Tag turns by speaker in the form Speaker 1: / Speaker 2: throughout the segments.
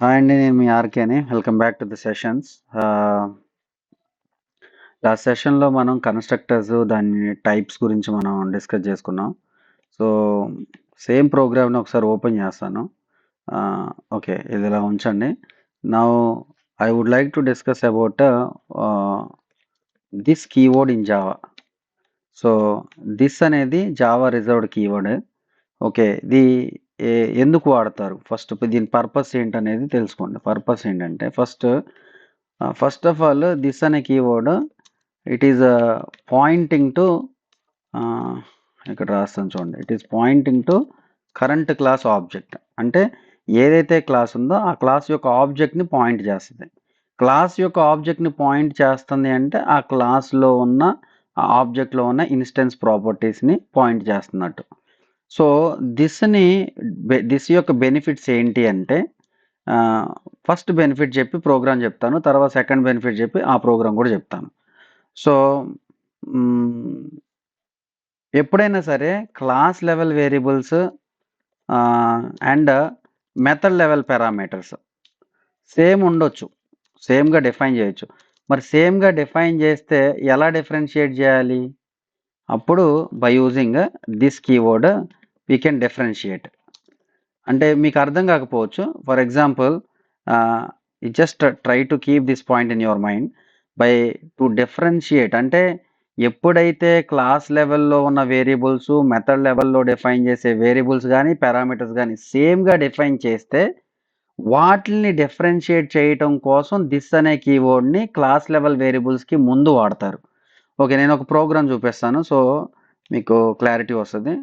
Speaker 1: Hi అండి. నేను మీ ఆర్‌కేని. Welcome back to the sessions. Last సెషన్‌లో మనం కన్‌స్ట్రక్టర్స్ దాని టైప్స్ గురించి మనం డిస్కస్ చేసుకున్నాం. సో, సేమ్ ప్రోగ్రామ్‌ని ఒకసారి ఓపెన్ చేస్తాను. ఓకే. ఇది ఇలా ఉంచండి. Now I would like to discuss about this keyword in Java. So, this అనేది జావా రిజర్వ్డ్ కీవర్డ్. ఓకే. ఇది ఎందుకు వాడతారు? దీని పర్పస్ ఏంటనేది తెలుసుకోండి. పర్పస్ ఏంటంటే ఫస్ట్ ఆఫ్ ఆల్ దిస్ అనే keyword it is pointing to ah, ఇక్కడ రాస్తాను చూడండి. It is pointing to current class object. అంటే ఏదైతే క్లాస్ ఉందో ఆ క్లాస్ యొక్క ఆబ్జెక్ట్‌ని పాయింట్ చేస్తది. క్లాస్ యొక్క ఆబ్జెక్ట్‌ని పాయింట్ చేస్తుంది అంటే ఆ క్లాస్‌లో ఉన్న ఆ ఆబ్జెక్ట్‌లో ఉన్న ఇన్‌స్టెన్స్ ప్రాపర్టీస్‌ని పాయింట్ చేస్తున్నట్టు. సో, దిస్‌ని దిస్ యొక్క బెనిఫిట్స్ ఏంటి అంటే ఆహ్, ఫస్ట్ బెనిఫిట్ చెప్పి ప్రోగ్రామ్ చెప్తాను. తర్వాత సెకండ్ బెనిఫిట్ చెప్పి ఆ ప్రోగ్రామ్ కూడా చెప్తాను. సో, హ్మ్, ఎప్పుడైనా సరే class level variables and method level parameters same ఉండొచ్చు. సేమ్‌గా డిఫైన్ చేయొచ్చు. మరి సేమ్‌గా డిఫైన్ చేస్తే ఎలా డిఫరెన్షియేట్ చేయాలి? అప్పుడు by using this keyword we can differentiate. అంటే మీకు అర్థం కాకపోవచ్చు. For example just try to keep this point in your mind by to differentiate అంటే ఎప్పుడైతే క్లాస్ లెవెల్‌లో ఉన్న వేరియబుల్స్, మెథడ్ లెవెల్‌లో డిఫైన్ చేసే వేరియబుల్స్ గాని, పారామీటర్స్ గాని సేమ్‌గా డిఫైన్ చేస్తే వాటిల్ని డిఫరెన్షియేట్ చేయటం కోసం దిస్ అనే కీవర్డ్‌ని క్లాస్ లెవెల్ వేరియబుల్స్‌కి ముందు వాడతారు. ఓకే. నేను ఒక ప్రోగ్రామ్ చూపిస్తాను. సో, మీకు క్లారిటీ వస్తది.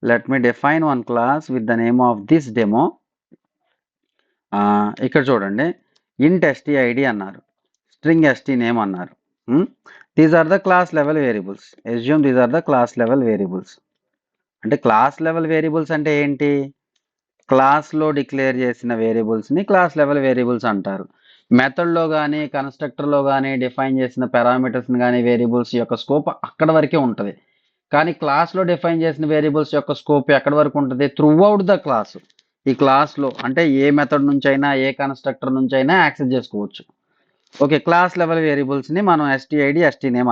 Speaker 1: Let me define one class with the name of this demo. ఇక్కడ చూడండి. ఇంట్ stid అన్నారు. స్ట్రింగ్ st నేమ్ అన్నారు. These are the class level variables. Assume these are the class level variables. అంటే class level variables అంటే ఏంటి? క్లాస్‌లో declare చేసిన వేరియబుల్స్‌ని class level variables అంటారు. మెథడ్‌లో గాని, కన్‌స్ట్రక్టర్‌లో గాని డిఫైన్ చేసిన పారామీటర్స్‌ని గాని, వేరియబుల్స్ యొక్క స్కోప్ అక్కడి వరకే ఉంటది. కానీ క్లాస్‌లో డిఫైన్ చేసిన వేరియబుల్స్ యొక్క స్కోప్ ఎక్కడి వరకు ఉంటది? Throughout the class. ఈ క్లాస్‌లో అంటే ఏ మెథడ్ నుంచైనా, ఏ కన్‌స్ట్రక్టర్ నుంచైనా యాక్సెస్ చేసుకోవచ్చు. ఓకే. క్లాస్ లెవెల్ వేరియబుల్స్‌ని మనం std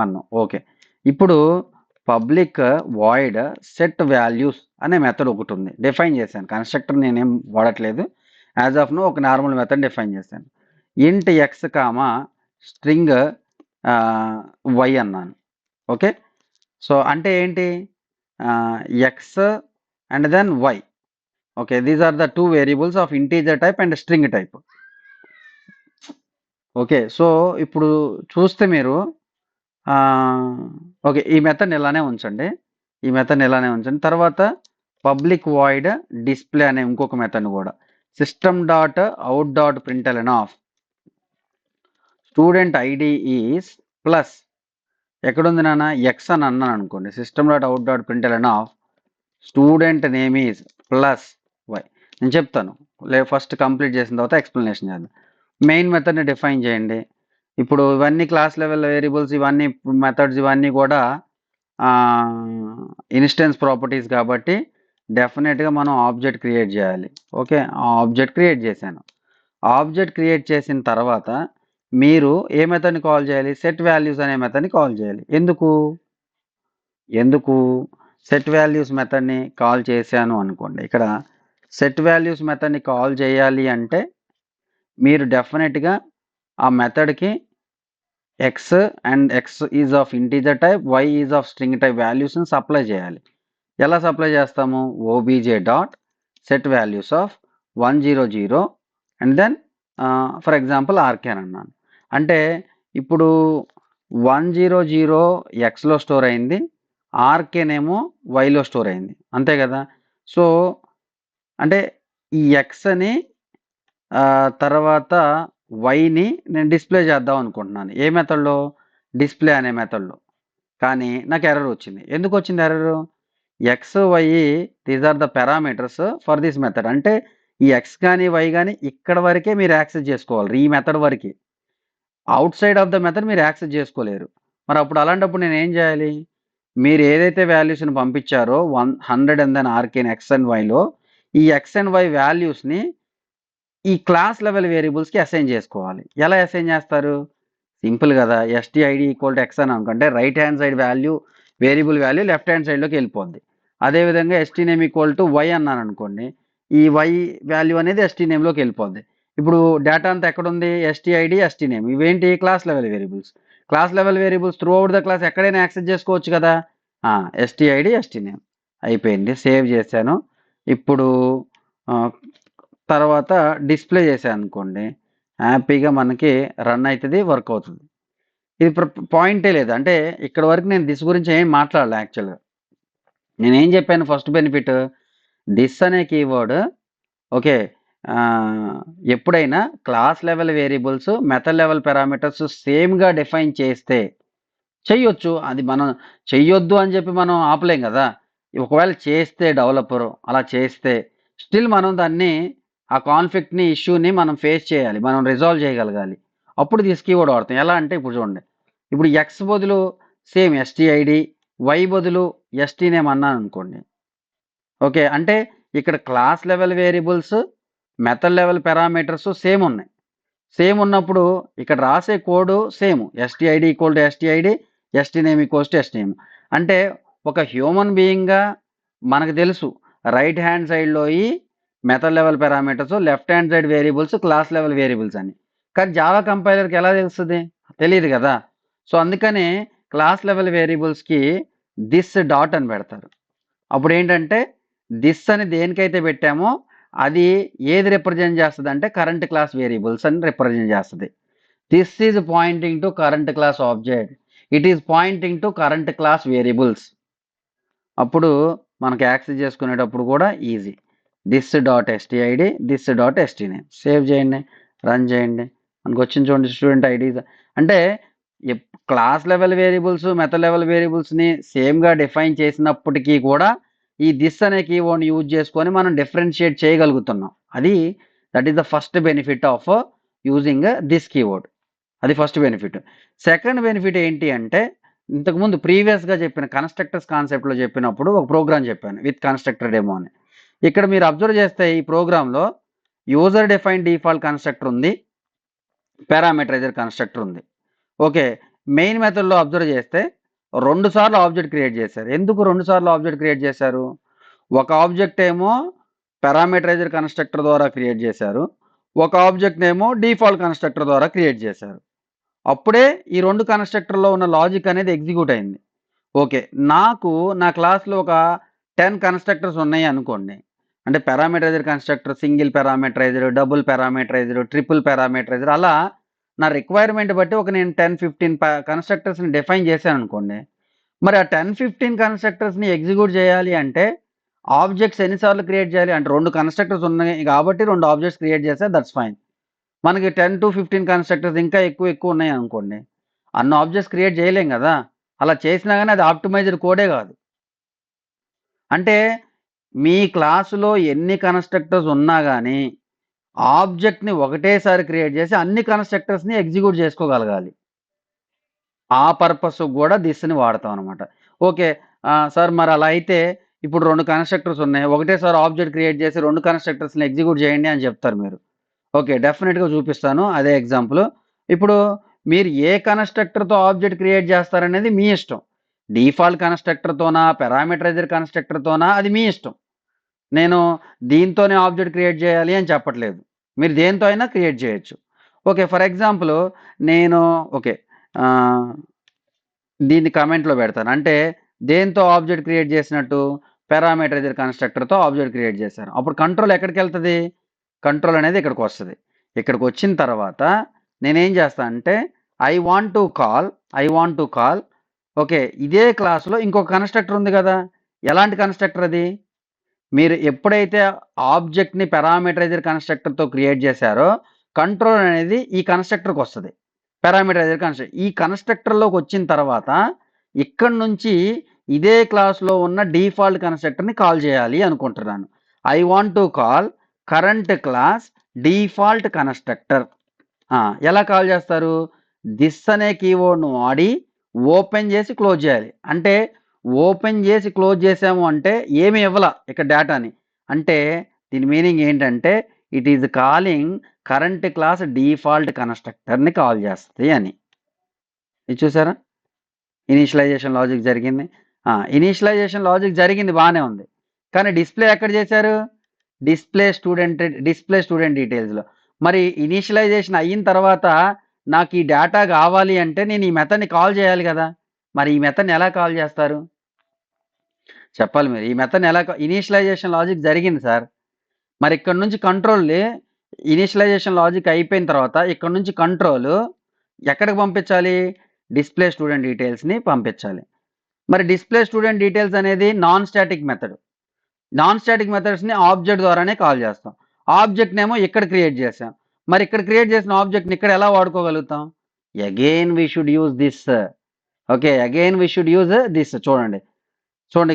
Speaker 1: అన్నాం. ఓకే. ఇప్పుడు పబ్లిక్ వాయిడ్ సెట్ వాల్యూస్ అనే మెథడ్ ఒకటుంది. డిఫైన్ చేశాను. కన్‌స్ట్రక్టర్ నేనేం వాడట్లేదు. యాస్ ఆఫ్ నౌ ఒక నార్మల్ మెథడ్ డిఫైన్ చేశాను. ఇంట్ x స్ట్రింగ్ y అన్నాను. ఓకే. సో, అంటే ఏంటి? x and then y. Okay. These are the 2 variables of integer type and string type. Okay. So, ఇప్పుడు చూస్తే మీరు ఓకే. ఈ మెథడ్‌ని ఇలానే ఉంచండి. ఈ మెథడ్‌ని ఇలానే ఉంచండి. తర్వాత పబ్లిక్ వాయిడ్ డిస్‌ప్లే అనే ఇంకొక మెథడ్‌ని కూడా system dot out dot println of student ID is plus ఎక్కడుంది నాన్న? ఎక్స్ అని అన్నాననుకోండి. System dot out dot println of student name is plus Y. నేను చెప్తాను. ఫస్ట్ కంప్లీట్ చేసిన తర్వాత ఎక్స్‌ప్లనేషన్ చేద్దాం. మెయిన్ మెథడ్‌ని డిఫైన్ చేయండి. ఇప్పుడు ఇవన్నీ క్లాస్ లెవెల్ వేరియబుల్స్ ఇవన్నీ మెథడ్స్ ఇవన్నీ కూడా ఇన్స్టెన్స్ ప్రాపర్టీస్ కాబట్టి డెఫినెట్‌గా మనం ఆబ్జెక్ట్ క్రియేట్ చేయాలి. ఓకే. ఆ ఆబ్జెక్ట్ క్రియేట్ చేశాను. ఆబ్జెక్ట్ క్రియేట్ చేసిన తర్వాత మీరు ఏ మెథడ్‌ని కాల్ చేయాలి? సెట్ వాల్యూస్ అనే మెథడ్‌ని కాల్ చేయాలి. ఎందుకు సెట్ వాల్యూస్ మెథడ్‌ని కాల్ చేశాను అనుకోండి. ఇక్కడ సెట్ వాల్యూస్ మెథడ్‌ని కాల్ చేయాలి అంటే మీరు డెఫినెట్‌గా ఆ మెథడ్‌కి x and x is of integer type, y is of string type వాల్యూస్‌ని సప్లై చేయాలి. ఎలా సప్లై చేస్తాము? obj dot set values of 100 and then for example R K అని అన్నాను. అంటే ఇప్పుడు 100 ఎక్స్‌లో స్టోర్ అయింది. ఆర్‌కేనేమో వైలో స్టోర్ అయింది. అంతే కదా! సో, అంటే ఈ ఎక్స్‌ని తర్వాత వైని నేను డిస్‌ప్లే చేద్దాం అనుకుంటున్నాను. ఏ మెథడ్‌లో? డిస్‌ప్లే అనే మెథడ్‌లో. కానీ నాకు ఎర్రర్ వచ్చింది. ఎందుకొచ్చింది error? X, Y these are the parameters for this method. అంటే ఈ ఎక్స్ గాని, వై గాని ఇక్కడ వరకే మీరు యాక్సెస్ చేసుకోవాలి. ఈ మెథడ్ వరకే. Out side of the method మీరు యాక్సెస్ చేసుకోలేరు. మరి అప్పుడు అలాంటప్పుడు నేనేం చేయాలి? మీరు ఏదైతే వాల్యూస్‌ని పంపించారో 100 అండ్ దెన్ ఆర్‌కేన్ ఎక్స్ అండ్ వైలో ఈ ఎక్స్ అండ్ వై వాల్యూస్‌ని ఈ క్లాస్ లెవెల్ వేరియబుల్స్‌కి అసైన్ చేసుకోవాలి. ఎలా అసైన్ చేస్తారు? సింపుల్ కదా! ఎస్‌టిఐడి ఈక్వల్ టు ఎక్స్ అని అనుకుంటే right hand side value variable value left hand సైడ్‌లోకి వెళ్ళిపోద్ది. అదేవిధంగా ఎస్‌టినేమ్ ఈక్వల్ టు వై అన్నాననుకోండి. ఈ వై వాల్యూ అనేది ఎస్‌టినేమ్‌లోకి వెళ్ళిపోద్ది. ఇప్పుడు డేటా అంతా ఎక్కడుంది? ఎస్‌టిఐడి, ఎస్‌టినేమ్ ఇవేంటి class level variables. Class level variables through out the class ఎక్కడైనా యాక్సెస్ చేసుకోవచ్చు కదా! ఆ! ఎస్‌టిఐడి, ఎస్‌టినేమ్ అయిపోయింది. సేవ్ చేశాను. ఇప్పుడు ఆహ్, తర్వాత డిస్‌ప్లే చేశాననుకోండి. హ్యాపీగా మనకి రన్ అయితది. వర్క్ అవుతది. ఇది పాయింటే లేదు. అంటే ఇక్కడి వరకు నేను దిస్ గురించి ఏం మాట్లాడలే యాక్చువల్‌గా. నేనేం చెప్పాను ఫస్ట్ బెనిఫిట్ దిస్ అనే కీవర్డ్ ఓకే. ఆహ్, ఎప్పుడైనా class level variables, method level parameters సేమ్‌గా డిఫైన్ చేస్తే చెయ్యొచ్చు. అది మనం చెయ్యొద్దు అని చెప్పి మనం ఆపలేం గదా! ఒకవేళ చేస్తే డెవలపరు అలా చేస్తే స్టిల్ మనం దాన్ని ఆ కాన్ఫ్లిక్ట్‌ని, ఇష్యూని మనం ఫేస్ చేయాలి. మనం రిజాల్వ్ చేయగలగాలి. అప్పుడు దిస్ కీవర్డ్ వాడతాం. ఎలా అంటే ఇప్పుడు చూడండి. ఇప్పుడు ఎక్స్ బదులు సేమ్ ఎస్‌టిఐడి, వై బదులు ఎస్‌టినేమ్ అన్నాననుకోండి. ఓకే. అంటే ఇక్కడ class level variables, method level parameters same ఉన్నాయి. సేమ్ ఉన్నప్పుడు ఇక్కడ రాసే code same. S T I D equal to S T I D, S T name equals to S T name. అంటే ఒక హ్యూమన్ బీయింగ్‌గా మనకు తెలుసు. రైట్ హ్యాండ్ సైడ్‌లోయి method level parameters, left hand side variables, class level variables అని. కానీ జావా కంపైలర్‌కి ఎలా తెలుస్తది? తెలీదు గదా! సో, అందుకనే క్లాస్ లెవెల్ వేరియబుల్స్‌కి థిస్ డాట్ అని పెడతారు. అప్పుడేంటంటే థిస్ అని దేనికైతే పెట్టామో అది ఏది రిప్రజెంట్ చేస్తదంటే కరెంట్ క్లాస్ వేరియబుల్స్ అని రిప్రజెంట్ చేస్తది. This is pointing to current class object. It is pointing to current class variables. అప్పుడు మనకి యాక్సెస్ చేసుకునేటప్పుడు కూడా easy. This dot S T I D, this dot S T name. Save చేయండి. రన్ చేయండి. మనకొచ్చింది చూడండి స్టూడెంట్ ఐడీస్. అంటే class level variables, method level వేరియబుల్స్‌ని సేమ్‌గా డిఫైన్ చేసినప్పటికీ కూడా ఈ దిస్ అనే కీవర్డ్‌ని యూజ్ చేసుకొని మనం డిఫరెన్షియేట్ చేయగలుగుతున్నాం. అది that is the first benefit of using this keyword. అది ఫస్ట్ బెనిఫిట్. సెకండ్ బెనిఫిట్ ఏంటి అంటే, ఇంతకుముందు ప్రీవియస్‌గా చెప్పిన కన్‌స్ట్రక్టర్స్ కాన్సెప్ట్‌లో చెప్పినప్పుడు ఒక ప్రోగ్రామ్ చెప్పాను. విత్ కన్‌స్ట్రక్టర్ డెమో అని. ఇక్కడ మీరు అబ్జర్వ్ చేస్తే ఈ ప్రోగ్రామ్‌లో యూజర్ డిఫైన్డ్ డిఫాల్ట్ కన్‌స్ట్రక్టర్ ఉంది. పారామీటరైజర్ కన్‌స్ట్రక్టర్ ఉంది. ఓకే. మెయిన్ మెథడ్‌లో అబ్జర్వ్ చేస్తే 2 సార్లు ఆబ్జెక్ట్ క్రియేట్ చేశారు. ఎందుకు 2 సార్లు ఆబ్జెక్ట్ క్రియేట్ చేశారు? ఒక ఆబ్జెక్ట్ ఏమో పారామీటరైజర్ కన్‌స్ట్రక్టర్ ద్వారా క్రియేట్ చేశారు. ఒక ఆబ్జెక్ట్ నేమో డిఫాల్ట్ కన్‌స్ట్రక్టర్ ద్వారా క్రియేట్ చేశారు. అప్పుడే ఈ 2 కన్‌స్ట్రక్టర్‌లో ఉన్న లాజిక్ అనేది ఎగ్జిక్యూట్ అయింది. ఓకే. నాకు నా క్లాస్‌లో ఒక 10 కన్‌స్ట్రక్టర్స్ ఉన్నాయి అనుకోండి. అంటే parameterised constructor, single parameterised, double parameterised, triple parameterised అలా నా రిక్వైర్మెంట్ బట్టి ఒక నేను 10, 15 కన్‌స్ట్రక్టర్స్‌ని డిఫైన్ చేశాననుకోండి. మరి ఆ 10, 15 కన్‌స్ట్రక్టర్స్‌ని ఎగ్జిక్యూట్ చేయాలి అంటే ఆబ్జెక్ట్స్ ఎన్ని సార్లు క్రియేట్ చేయాలి? అంటే 2 కన్‌స్ట్రక్టర్స్ ఉన్నాయి కాబట్టి 2 ఆబ్జెక్ట్స్ క్రియేట్ చేస్తే దట్స్ ఫైన్. మనకి 10-15 కన్‌స్ట్రక్టర్స్ ఇంకా ఎక్కువ ఉన్నాయనుకోండి. అన్ని ఆబ్జెక్ట్స్ క్రియేట్ చేయలేం గదా! అలా చేసినా గాని అది ఆప్టిమైజ్డ్ కోడే గాదు. అంటే మీ క్లాస్‌లో ఎన్ని కన్‌స్ట్రక్టర్స్ ఉన్నా గాని, ఆబ్జెక్ట్‌ని ఒకటేసారి క్రియేట్ చేసి అన్ని కన్‌స్ట్రక్టర్స్‌ని ఎగ్జిక్యూట్ చేసుకోగలగాలి. ఆ పర్పస్‌కి గూడా థిస్‌ని వాడతామనమాట. ఓకే. సార్ మరి అలా అయితే ఇప్పుడు 2 కన్‌స్ట్రక్టర్స్ ఉన్నాయి. ఒకటేసారి ఆబ్జెక్ట్ క్రియేట్ చేసి 2 కన్‌స్ట్రక్టర్స్‌ని ఎగ్జిక్యూట్ చేయండి అని చెప్తారు మీరు. ఓకే. డెఫినిట్‌గా చూపిస్తాను. అదే ఎగ్జాంపుల్. ఇప్పుడు మీరు ఏ కన్‌స్ట్రక్టర్‌తో ఆబ్జెక్ట్ క్రియేట్ చేస్తారనేది మీ ఇష్టం. డిఫాల్ట్ కన్‌స్ట్రక్టర్‌తోనా, పారామీటరైజ్డ్ కన్‌స్ట్రక్టర్‌తోనా అది మీ ఇష్టం. నేను దీంతోనే ఆబ్జెక్ట్ క్రియేట్ చేయాలి అని చెప్పట్లేదు. మీరు దేనితో అయినా క్రియేట్ చేయొచ్చు. ఓకే. ఫర్ ఎగ్జాంపుల్ నేను ఓకే. ఆహ్, దీన్ని కామెంట్‌లో పెడతాను. అంటే దేనితో ఆబ్జెక్ట్ క్రియేట్ చేసినట్టు? పారామీటరైజ్డ్ కన్‌స్ట్రక్టర్‌తో ఆబ్జెక్ట్ క్రియేట్ చేశాను. అప్పుడు కంట్రోల్ ఎక్కడికెళ్తది? కంట్రోల్ అనేది ఇక్కడికొస్తది. ఇక్కడికొచ్చిన తర్వాత నేనేం చేస్తానంటే I want to call okay. ఇదే క్లాస్‌లో ఇంకొక కన్‌స్ట్రక్టర్ ఉంది గదా! ఎలాంటి కన్‌స్ట్రక్టర్ అది? మీరు ఎప్పుడైతే ఆబ్జెక్ట్‌ని పారామీటరైజ్డ్ కన్‌స్ట్రక్టర్‌తో క్రియేట్ చేశారో, కంట్రోల్ అనేది ఈ కన్‌స్ట్రక్టర్‌కొస్తది. పారామీటరైజ్డ్ ఈ కన్‌స్ట్రక్టర్‌లోకొచ్చిన తర్వాత, ఇక్కడి నుంచి ఇదే క్లాస్‌లో ఉన్న డిఫాల్ట్ కన్‌స్ట్రక్టర్‌ని కాల్ చేయాలి అనుకుంటున్నాను. I want to call current class default constructor. ఆ! ఎలా కాల్ చేస్తారు? థిస్ అనే కీవర్డ్‌ను వాడి ఓపెన్ చేసి క్లోజ్ చేయాలి. అంటే ఓపెన్ చేసి క్లోజ్ చేసాము అంటే ఏమి ఇవ్వల ఇక్కడ డేటాని. అంటే దీని మీనింగ్ ఏంటంటే it is calling current class default కన్స్ట్రక్టర్ని కాల్ చేస్తుంది అని. ఇది చూసారా, ఇనీషియలైజేషన్ లాజిక్ జరిగింది. ఇనీషియలైజేషన్ లాజిక్ జరిగింది, బాగానే ఉంది. కానీ డిస్ప్లే ఎక్కడ చేశారు? డిస్ప్లే స్టూడెంట్ డీటెయిల్స్లో. మరి ఇనీషియలైజేషన్ అయిన తర్వాత నాకు ఈ డేటా కావాలి అంటే నేను ఈ మెథడ్ని కాల్ చేయాలి కదా. మరి ఈ మెథడ్ని ఎలా కాల్ చేస్తారు చెప్పాలి మీరు. ఈ మెథడ్ని ఎలా ఇనీషియలైజేషన్ లాజిక్ జరిగింది సార్. మరి ఇక్కడ నుంచి కంట్రోల్, ఇనీషియలైజేషన్ లాజిక్ అయిపోయిన తర్వాత ఇక్కడ నుంచి కంట్రోల్ ఎక్కడికి పంపించాలి? డిస్ప్లే స్టూడెంట్ డీటెయిల్స్ని పంపించాలి. మరి డిస్ప్లే స్టూడెంట్ డీటెయిల్స్ అనేది non static method. Non static మెథడ్స్ని ఆబ్జెక్ట్ ద్వారానే కాల్ చేస్తాం. ఆబ్జెక్ట్ని ఏమో ఇక్కడ క్రియేట్ చేసాం. మరి ఇక్కడ క్రియేట్ చేసిన ఆబ్జెక్ట్ని ఇక్కడ ఎలా వాడుకోగలుగుతాం? Again we should use this. Okay, again we should use this. చూడండి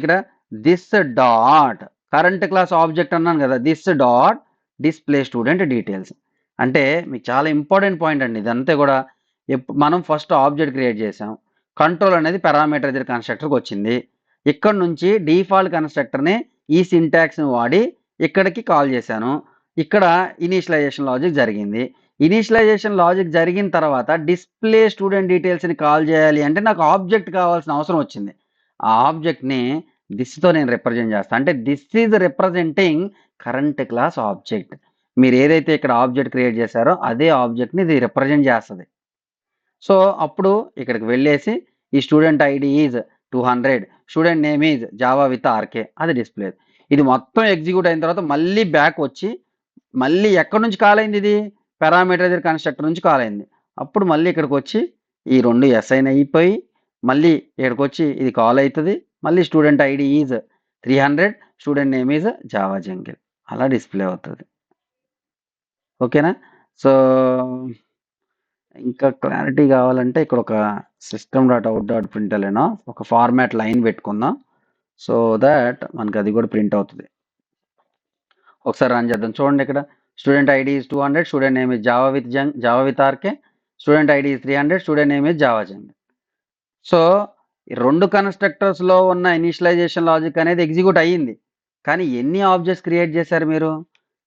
Speaker 1: ఇక్కడ this dot current class object అన్నాను కదా, this dot display student details. అంటే మీకు చాలా ఇంపార్టెంట్ పాయింట్ అండి ఇదంతా కూడా. మనం ఫస్ట్ ఆబ్జెక్ట్ క్రియేట్ చేసాం, కంట్రోల్ అనేది పారామీటర్ కన్స్ట్రక్టర్కి వచ్చింది. ఇక్కడ నుంచి డిఫాల్ట్ కన్స్ట్రక్టర్ని ఈ సింటాక్స్ని వాడి ఇక్కడికి కాల్ చేశాను. ఇక్కడ ఇనీషియలైజేషన్ లాజిక్ జరిగింది. ఇనీషియలైజేషన్ లాజిక్ జరిగిన తర్వాత డిస్ప్లే స్టూడెంట్ డీటెయిల్స్ని కాల్ చేయాలి అంటే నాకు ఆబ్జెక్ట్ కావాల్సిన అవసరం వచ్చింది. ఆ ఆబ్జెక్ట్ని దిస్తో నేను రిప్రజెంట్ చేస్తాను. అంటే this is representing current class object. మీరు ఏదైతే ఇక్కడ ఆబ్జెక్ట్ క్రియేట్ చేశారో అదే ఆబ్జెక్ట్ని ఇది రిప్రజెంట్ చేస్తుంది. సో అప్పుడు ఇక్కడికి వెళ్ళేసి ఈ student ID is 200, student name is Java with RK, అది డిస్ప్లే. ఇది మొత్తం ఎగ్జిక్యూట్ అయిన తర్వాత మళ్ళీ బ్యాక్ వచ్చి మళ్ళీ ఎక్కడి నుంచి కాల్ అయింది? ఇది పారామీటర్ కన్స్ట్రక్టర్ నుంచి కాల్ అయింది. అప్పుడు మళ్ళీ ఇక్కడికి వచ్చి ఈ రెండు అసైన్ అయిపోయి మళ్ళీ ఇక్కడికి వచ్చి ఇది కాల్ అవుతుంది. మళ్ళీ student ID is 300, student name is Java jungle, అలా డిస్ప్లే అవుతుంది. ఓకేనా? సో ఇంకా క్లారిటీ కావాలంటే ఇక్కడ ఒక system.out.println అనో ఒక ఫార్మాట్ లైన్ పెట్టుకుందాం. సో దాట్ మనకి అది కూడా ప్రింట్ అవుతుంది. ఒకసారి రన్ చేద్దాం. చూడండి ఇక్కడ student ID is 200, student name is Java with RK, student ID is 300, student name is Java jungle. So ఈ రెండు కన్స్ట్రక్టర్స్లో ఉన్న ఇనిషియలైజేషన్ లాజిక్ అనేది ఎగ్జిక్యూట్ అయ్యింది. కానీ ఎన్ని ఆబ్జెక్ట్స్ క్రియేట్ చేశారు మీరు?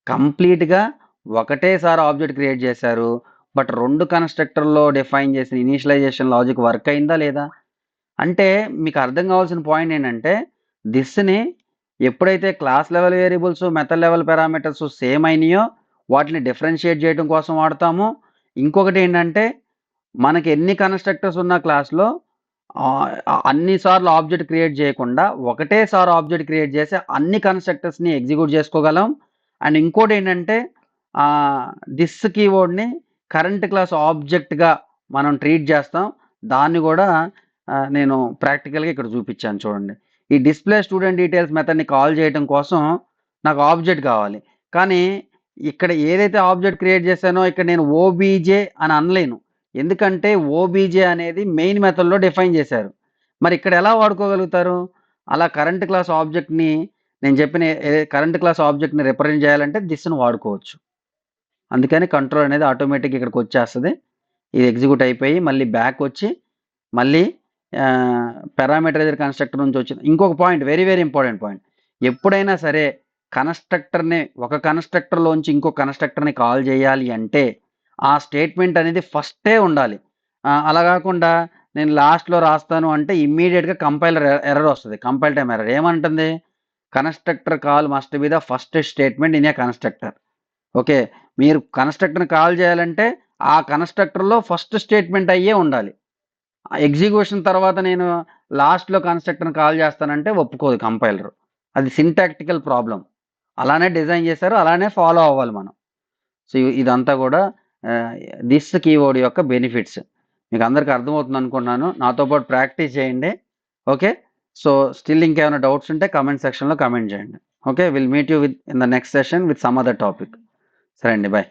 Speaker 1: కంప్లీట్గా ఒకటేసారి ఆబ్జెక్ట్ క్రియేట్ చేశారు. బట్ రెండు కన్స్ట్రక్టర్లో డిఫైన్ చేసిన ఇనిషియలైజేషన్ లాజిక్ వర్క్ అయిందా లేదా? అంటే మీకు అర్థం కావాల్సిన పాయింట్ ఏంటంటే దిస్ని ఎప్పుడైతే class level variables method level parameters same అయినాయో వాటిని డిఫరెన్షియేట్ చేయడం కోసం వాడతాము. ఇంకొకటి ఏంటంటే మనకి ఎన్ని కన్స్ట్రక్టర్స్ ఉన్న క్లాస్లో అన్నిసార్లు ఆబ్జెక్ట్ క్రియేట్ చేయకుండా ఒకటేసారి ఆబ్జెక్ట్ క్రియేట్ చేసి అన్ని కన్స్ట్రక్టర్స్ని ఎగ్జిక్యూట్ చేసుకోగలం. అండ్ ఇంకోటి ఏంటంటే దిస్ కీవర్డ్ని కరెంట్ క్లాస్ ఆబ్జెక్ట్గా మనం ట్రీట్ చేస్తాం. దాన్ని కూడా నేను ప్రాక్టికల్గా ఇక్కడ చూపించాను. చూడండి, ఈ డిస్ప్లే స్టూడెంట్ డీటెయిల్స్ మెథడ్ని కాల్ చేయడం కోసం నాకు ఆబ్జెక్ట్ కావాలి. కానీ ఇక్కడ ఏదైతే ఆబ్జెక్ట్ క్రియేట్ చేశానో ఇక్కడ నేను ఓబీజే అని అనలేను, ఎందుకంటే ఓబీజే అనేది మెయిన్ మెథడ్లో డిఫైన్ చేశారు. మరి ఇక్కడ ఎలా వాడుకోగలుగుతారు? అలా కరెంట్ క్లాస్ ఆబ్జెక్ట్ని నేను చెప్పిన కరెంట్ క్లాస్ ఆబ్జెక్ట్ని రిప్రజెంట్ చేయాలంటే దిస్ను వాడుకోవచ్చు. అందుకని కంట్రోల్ అనేది ఆటోమేటిక్ ఇక్కడికి వచ్చేస్తుంది. ఇది ఎగ్జిక్యూట్ అయిపోయి మళ్ళీ బ్యాక్ వచ్చి మళ్ళీ పారామీటరైజర్ కన్స్ట్రక్టర్ నుంచి వచ్చింది. ఇంకొక point, very very important point, ఎప్పుడైనా సరే కన్స్ట్రక్టర్ని ఒక కన్స్ట్రక్టర్లోంచి ఇంకో కన్స్ట్రక్టర్ని కాల్ చేయాలి అంటే ఆ స్టేట్మెంట్ అనేది ఫస్టే ఉండాలి. అలా కాకుండా నేను లాస్ట్లో రాస్తాను అంటే ఇమ్మీడియట్గా కంపైలర్ ఎర్రర్ వస్తుంది. కంపైల్ టైమ్ ఎర్రర్ ఏమంటుంది? Constructor call must be the first statement in a constructor. Okay, మీరు కన్స్ట్రక్టర్ని కాల్ చేయాలంటే ఆ కన్స్ట్రక్టర్లో ఫస్ట్ స్టేట్మెంట్ అయ్యే ఉండాలి. ఎగ్జిక్యూషన్ తర్వాత నేను లాస్ట్లో కన్స్ట్రక్టర్ని కాల్ చేస్తానంటే ఒప్పుకోదు కంపైలర్. అది సింటాక్టికల్ ప్రాబ్లం. అలానే డిజైన్ చేశారు, అలానే ఫాలో అవ్వాలి మనం. సో ఇదంతా కూడా దిస్ కీవర్డ్ యొక్క బెనిఫిట్స్ మీకు అందరికీ అర్థమవుతుంది అనుకుంటున్నాను. నాతో పాటు ప్రాక్టీస్ చేయండి. ఓకే, సో స్టిల్ ఇంకేమైనా డౌట్స్ ఉంటే కమెంట్ సెక్షన్లో కమెంట్ చేయండి. Okay, will meet you with in the next session with some other topic. సరే అండి, బాయ్.